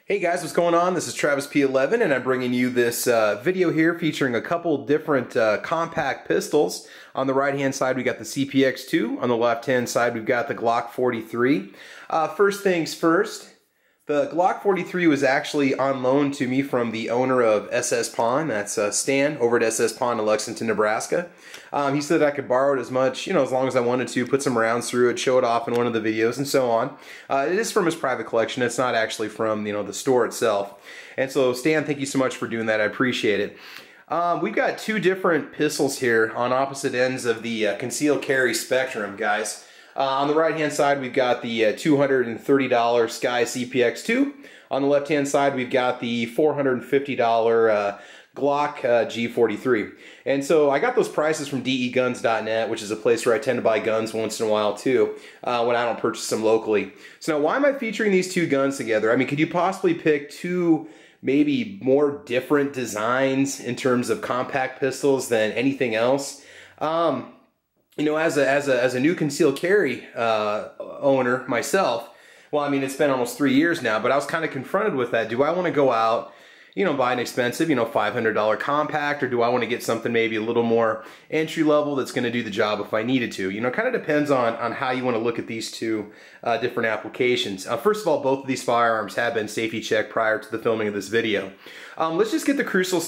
Hey guys, what's going on? This is Travis P11 and I'm bringing you this video here featuring a couple different compact pistols. On the right hand side we got the CPX-2, on the left hand side we've got the Glock 43. First things first, the Glock 43 was actually on loan to me from the owner of SS Pawn. That's Stan over at SS Pawn in Lexington, Nebraska. He said I could borrow it as much, as long as I wanted to, put some rounds through it, show it off in one of the videos and so on. It is from his private collection. It's not actually from, the store itself. And so Stan, thank you so much for doing that. I appreciate it. We've got two different pistols here on opposite ends of the concealed carry spectrum, guys. On the right hand side we've got the $230 SCCY CPX-2. On the left hand side we've got the $450 Glock G43. And so I got those prices from deguns.net, which is a place where I tend to buy guns once in a while too, when I don't purchase them locally. So now why am I featuring these two guns together? I mean, could you possibly pick two maybe more different designs in terms of compact pistols than anything else? As a new concealed carry owner myself, well, I mean, it's been almost 3 years now, but I was kind of confronted with that. Do I want to go out, buy an expensive, $500 compact, or do I want to get something maybe a little more entry level that's going to do the job if I needed to? It kind of depends on how you want to look at these two different applications. First of all, both of these firearms have been safety checked prior to the filming of this video. Let's just get the crucial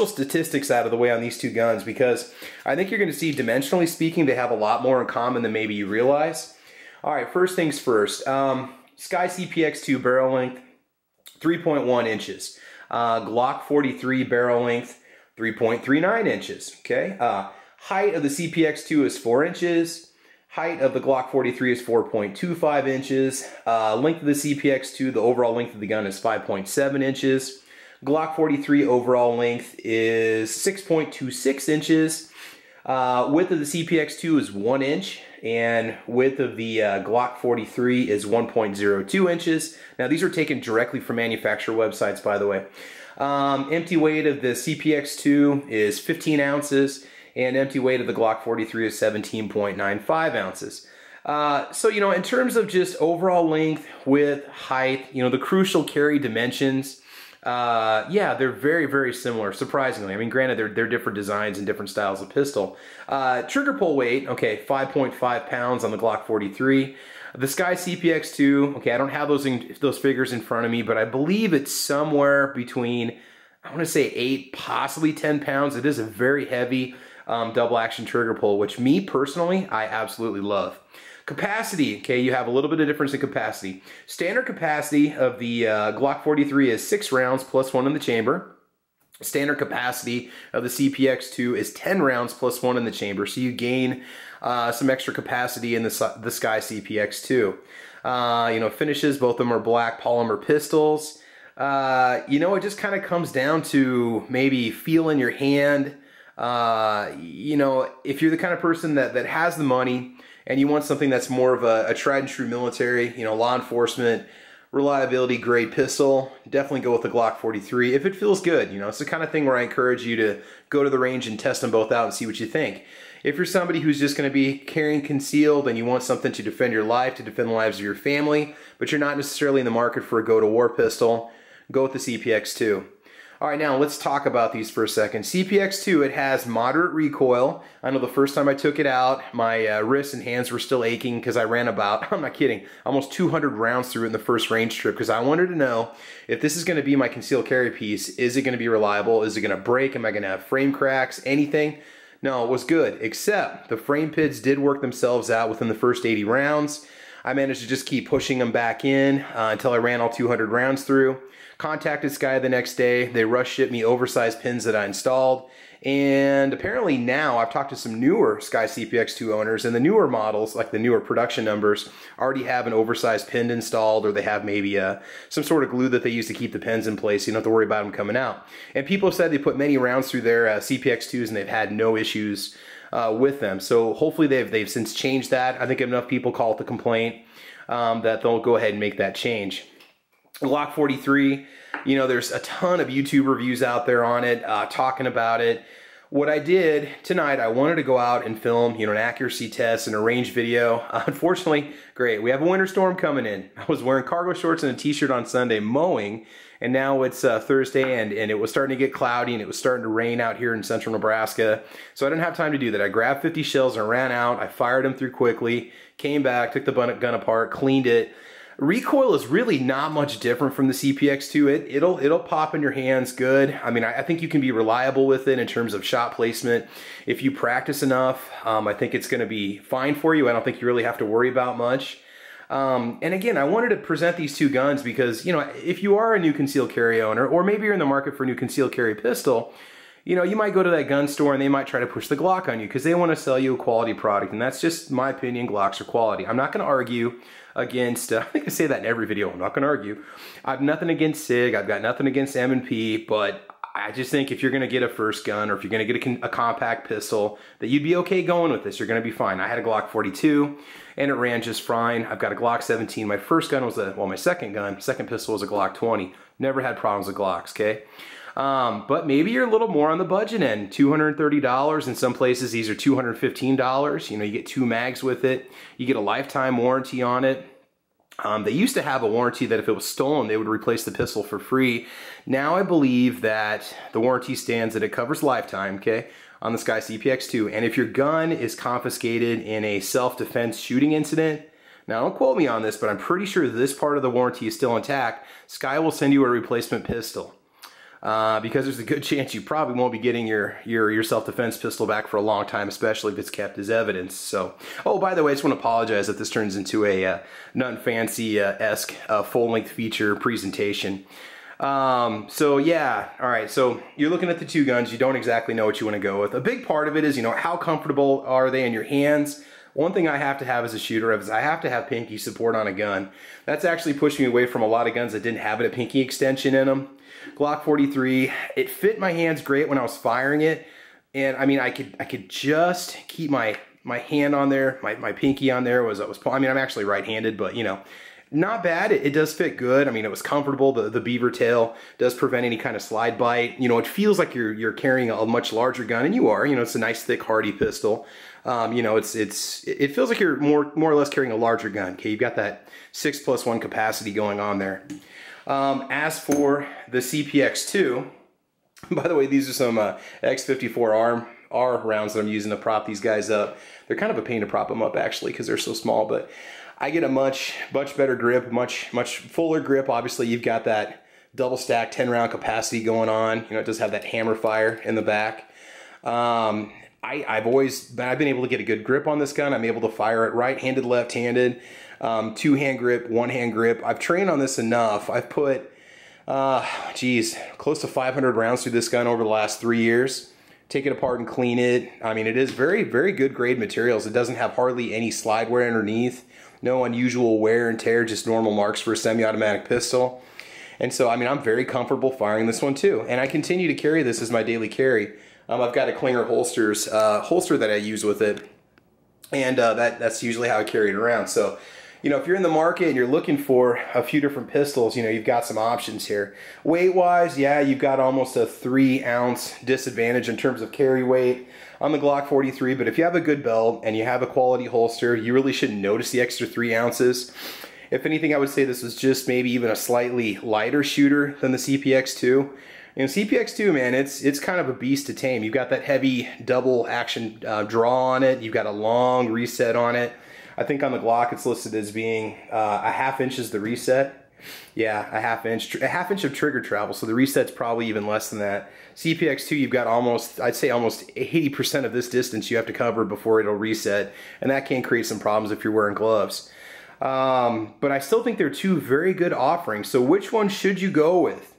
statistics out of the way on these two guns, because I think you're going to see, dimensionally speaking, they have a lot more in common than maybe you realize. All right, first things first. SCCY CPX-2 barrel length, 3.1 inches. Glock 43 barrel length, 3.39 inches. Okay. Height of the CPX-2 is 4 inches. Height of the Glock 43 is 4.25 inches. Length of the CPX-2, the overall length of the gun is 5.7 inches. Glock 43 overall length is 6.26 inches. Width of the CPX-2 is 1 inch, and width of the Glock 43 is 1.02 inches. Now these are taken directly from manufacturer websites, by the way. Empty weight of the CPX-2 is 15 ounces, and empty weight of the Glock 43 is 17.95 ounces. So, in terms of just overall length, width, height, the crucial carry dimensions, yeah, they're very, very similar, surprisingly. I mean, granted, they're different designs and different styles of pistol. Trigger pull weight, okay, 5.5 pounds on the Glock 43. The SCCY CPX-2, okay, I don't have those figures in front of me, but I believe it's somewhere between, I want to say 8, possibly 10 pounds. It is a very heavy double action trigger pull, which me personally, I absolutely love. Capacity, okay, you have a little bit of difference in capacity. Standard capacity of the Glock 43 is 6 rounds plus 1 in the chamber. Standard capacity of the CPX-2 is 10 rounds plus 1 in the chamber, so you gain some extra capacity in the SCCY CPX-2. Finishes, both of them are black polymer pistols. It just kind of comes down to maybe feel in your hand. If you're the kind of person that has the money and you want something that's more of a tried and true military, law enforcement, reliability grade pistol, definitely go with the Glock 43 if it feels good. It's the kind of thing where I encourage you to go to the range and test them both out and see what you think. If you're somebody who's just going to be carrying concealed and you want something to defend your life, to defend the lives of your family, but you're not necessarily in the market for a go-to-war pistol, go with the CPX-2. All right, now let's talk about these for a second. CPX-2, it has moderate recoil. I know the first time I took it out, my wrists and hands were still aching because I ran about, I'm not kidding, almost 200 rounds through it in the first range trip, because I wanted to know if this is going to be my concealed carry piece, is it going to be reliable? Is it going to break? Am I going to have frame cracks? Anything? No, it was good, except the frame pits did work themselves out within the first 80 rounds. I managed to just keep pushing them back in until I ran all 200 rounds through. Contacted SCCY the next day. They rush shipped me oversized pins that I installed. And apparently now I've talked to some newer SCCY CPX-2 owners, and the newer models, like the newer production numbers, already have an oversized pin installed, or they have maybe some sort of glue that they use to keep the pins in place. You don't have to worry about them coming out. And people said they put many rounds through their CPX-2s and they've had no issues with them. So hopefully they've since changed that. I think enough people call it the complaint that they'll go ahead and make that change. Glock 43, there's a ton of YouTube reviews out there on it, talking about it. what I did tonight, I wanted to go out and film, an accuracy test and a range video. Unfortunately, great, we have a winter storm coming in. I was wearing cargo shorts and a t-shirt on Sunday mowing, and now it's Thursday, and it was starting to get cloudy, and it was starting to rain out here in central Nebraska. So I didn't have time to do that. I grabbed 50 shells and ran out. I fired them through quickly, came back, took the gun apart, cleaned it. Recoil is really not much different from the CPX-2. It'll pop in your hands good. I mean, I think you can be reliable with it in terms of shot placement. If you practice enough, I think it's going to be fine for you. I don't think you really have to worry about much. And again, I wanted to present these two guns because, if you are a new concealed carry owner, or maybe you're in the market for a new concealed carry pistol, you might go to that gun store and they might try to push the Glock on you because they want to sell you a quality product. And that's just my opinion. Glocks are quality. I'm not going to argue against, I think I say that in every video, I'm not going to argue. I have nothing against SIG. I've got nothing against M&P, but I just think if you're going to get a first gun or if you're going to get a compact pistol, that you'd be okay going with this. You're going to be fine. I had a Glock 42 and it ran just fine. I've got a Glock 17. My first gun was my second gun. Second pistol was a Glock 20. Never had problems with Glocks, okay? But maybe you're a little more on the budget end, $230. In some places, these are $215. You get 2 mags with it. You get a lifetime warranty on it. They used to have a warranty that if it was stolen, they would replace the pistol for free. Now I believe that the warranty stands that it covers lifetime, okay, on the SCCY CPX-2. And if your gun is confiscated in a self-defense shooting incident, now don't quote me on this, but I'm pretty sure this part of the warranty is still intact. SCCY will send you a replacement pistol. Because there's a good chance you probably won't be getting your self-defense pistol back for a long time, especially if it's kept as evidence. So, oh, by the way, I just want to apologize if this turns into a nothing fancy-esque full-length feature presentation. So yeah, all right, so you're looking at the two guns, you don't exactly know what you want to go with. A big part of it is, how comfortable are they in your hands? One thing I have to have as a shooter is I have to have pinky support on a gun. That's actually pushed me away from a lot of guns that didn't have a pinky extension in them. Glock 43, it fit my hands great when I was firing it, and I mean I could just keep my hand on there, my pinky on there was I mean I'm actually right-handed, but not bad. It does fit good. I mean, it was comfortable. The beaver tail does prevent any kind of slide bite. It feels like you're carrying a much larger gun, and you are. It's a nice thick hardy pistol. It feels like you're more or less carrying a larger gun. Okay, you've got that 6+1 capacity going on there. As for the CPX-2, by the way, these are some X54 R rounds that I'm using to prop these guys up. They're kind of a pain to prop them up actually because they're so small, but I get a much better grip, much fuller grip. Obviously, you've got that double stack 10-round capacity going on. It does have that hammer fire in the back. I've been able to get a good grip on this gun. I'm able to fire it right-handed, left-handed, two-hand grip, one-hand grip. I've trained on this enough. I've put, close to 500 rounds through this gun over the last 3 years. Take it apart and clean it. I mean, it is very, very good grade materials. It doesn't have hardly any slide wear underneath. No unusual wear and tear, just normal marks for a semi-automatic pistol. And so, I mean, I'm very comfortable firing this one too. And I continue to carry this as my daily carry. I've got a Klinger holster that I use with it. And that's usually how I carry it around. So, if you're in the market and you're looking for a few different pistols, you've got some options here. Weight-wise, yeah, you've got almost a 3-ounce disadvantage in terms of carry weight on the Glock 43, but if you have a good belt and you have a quality holster, you really shouldn't notice the extra 3 ounces. If anything, I would say this was just maybe even a slightly lighter shooter than the CPX-2. CPX-2, man, it's kind of a beast to tame. You've got that heavy double action draw on it. You've got a long reset on it. I think on the Glock it's listed as being a ½ inch is the reset. Yeah, a half inch of trigger travel, so the reset's probably even less than that. CPX-2, you've got I'd say almost 80% of this distance you have to cover before it'll reset, and that can create some problems if you're wearing gloves. But I still think they're two very good offerings, so which one should you go with?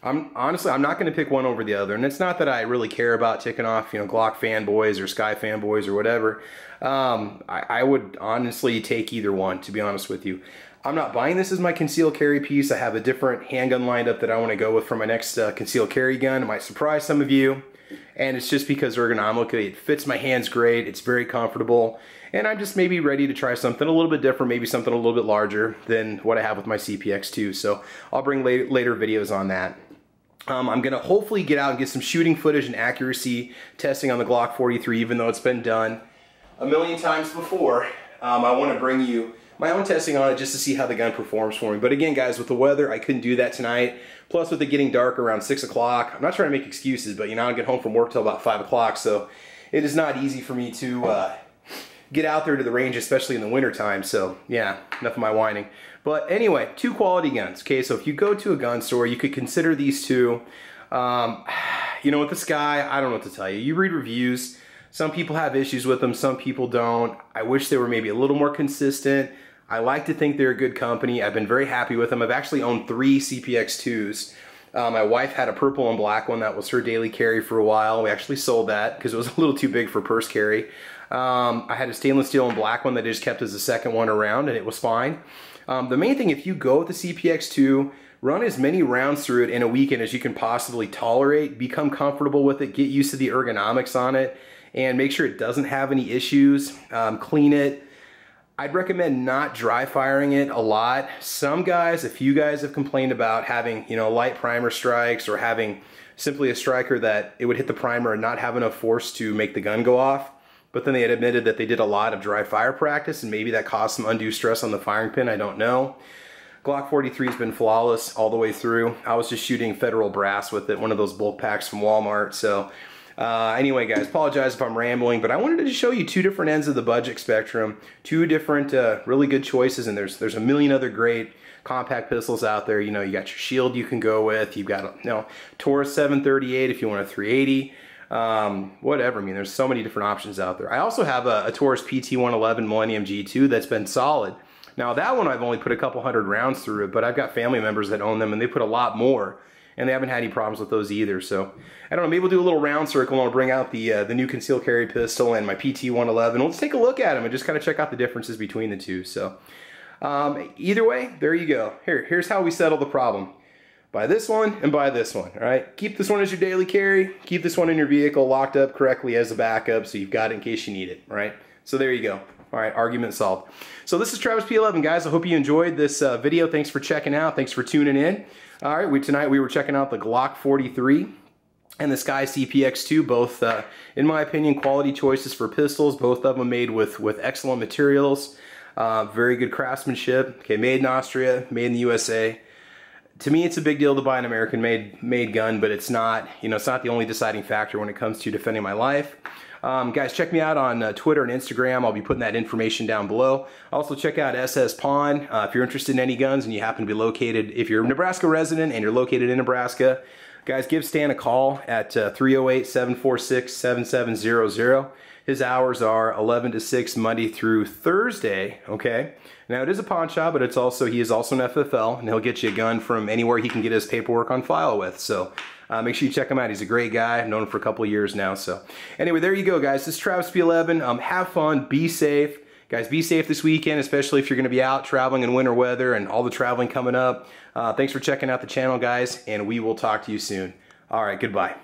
Honestly, I'm not going to pick one over the other, and it's not that I really care about ticking off, Glock fanboys or SCCY fanboys or whatever. I would honestly take either one, to be honest with you. I'm not buying this as my concealed carry piece. I have a different handgun lined up that I want to go with for my next concealed carry gun. It might surprise some of you, and it's just because ergonomically it fits my hands great. It's very comfortable, and I'm just maybe ready to try something a little bit different, maybe something a little bit larger than what I have with my CPX-2. So I'll bring later videos on that. I'm going to hopefully get out and get some shooting footage and accuracy testing on the Glock 43, even though it's been done a million times before. I want to bring you my own testing on it just to see how the gun performs for me. But again, guys, with the weather, I couldn't do that tonight. Plus, with it getting dark around 6 o'clock, I'm not trying to make excuses, but you know, I don't get home from work till about 5 o'clock, so it is not easy for me to get out there to the range, especially in the winter time. So yeah, enough of my whining. But anyway, 2 quality guns. Okay, so if you go to a gun store, you could consider these 2. You know, with this guy, I don't know what to tell you. You read reviews. Some people have issues with them, some people don't. I wish they were maybe a little more consistent. I like to think they're a good company. I've been very happy with them. I've actually owned 3 CPX-2s. My wife had a purple and black one that was her daily carry for a while. We actually sold that because it was a little too big for purse carry. I had a stainless steel and black one that I just kept as a second one around, and it was fine. The main thing, if you go with the CPX-2, run as many rounds through it in a weekend as you can possibly tolerate, become comfortable with it, get used to the ergonomics on it, and make sure it doesn't have any issues. Clean it. I'd recommend not dry firing it a lot. Some guys, a few guys have complained about having, you know, light primer strikes or having simply a striker that it would hit the primer and not have enough force to make the gun go off. But then they had admitted that they did a lot of dry fire practice and maybe that caused some undue stress on the firing pin. I don't know. Glock 43 has been flawless all the way through. I was just shooting Federal brass with it, one of those bulk packs from Walmart. So anyway, guys, apologize if I'm rambling, but I wanted to just show you 2 different ends of the budget spectrum, 2 different really good choices, and there's a million other great compact pistols out there. You know, you got your Shield you can go with. You've got, you know, Taurus 738 if you want a 380. Whatever. I mean, there's so many different options out there. I also have a Taurus PT-111 Millennium G2 that's been solid. Now that one I've only put a couple hundred rounds through it, but I've got family members that own them and they put a lot more, and they haven't had any problems with those either. So I don't know, maybe we'll do a little round circle and I'll bring out the new concealed carry pistol and my PT-111. We'll just take a look at them and just kind of check out the differences between the 2. So either way, there you go. Here's how we settle the problem. Buy this one and buy this one, all right? Keep this one as your daily carry. Keep this one in your vehicle locked up correctly as a backup so you've got it in case you need it, all right? So there you go. All right, argument solved. So this is Travis P11, guys. I hope you enjoyed this video. Thanks for checking out. Thanks for tuning in. All right, tonight we were checking out the Glock 43 and the SCCY CPX-2, both, in my opinion, quality choices for pistols. Both of them made with excellent materials, very good craftsmanship. Okay, made in Austria, made in the USA. To me, it's a big deal to buy an American-made gun, but it's not, you know, it's not the only deciding factor when it comes to defending my life. Guys, check me out on Twitter and Instagram. I'll be putting that information down below. Also, check out SS Pawn. If you're interested in any guns and you happen to be located, if you're a Nebraska resident and you're located in Nebraska, guys, give Stan a call at 308-746-7700. His hours are 11 to 6 Monday through Thursday, okay? Now, it is a pawn shop, but he is also an FFL, and he'll get you a gun from anywhere he can get his paperwork on file with. So make sure you check him out. He's a great guy. I've known him for a couple of years now. So anyway, there you go, guys. This is Travis P11. Have fun. Be safe. Guys, be safe this weekend, especially if you're going to be out traveling in winter weather and all the traveling coming up. Thanks for checking out the channel, guys, and we will talk to you soon. All right, goodbye.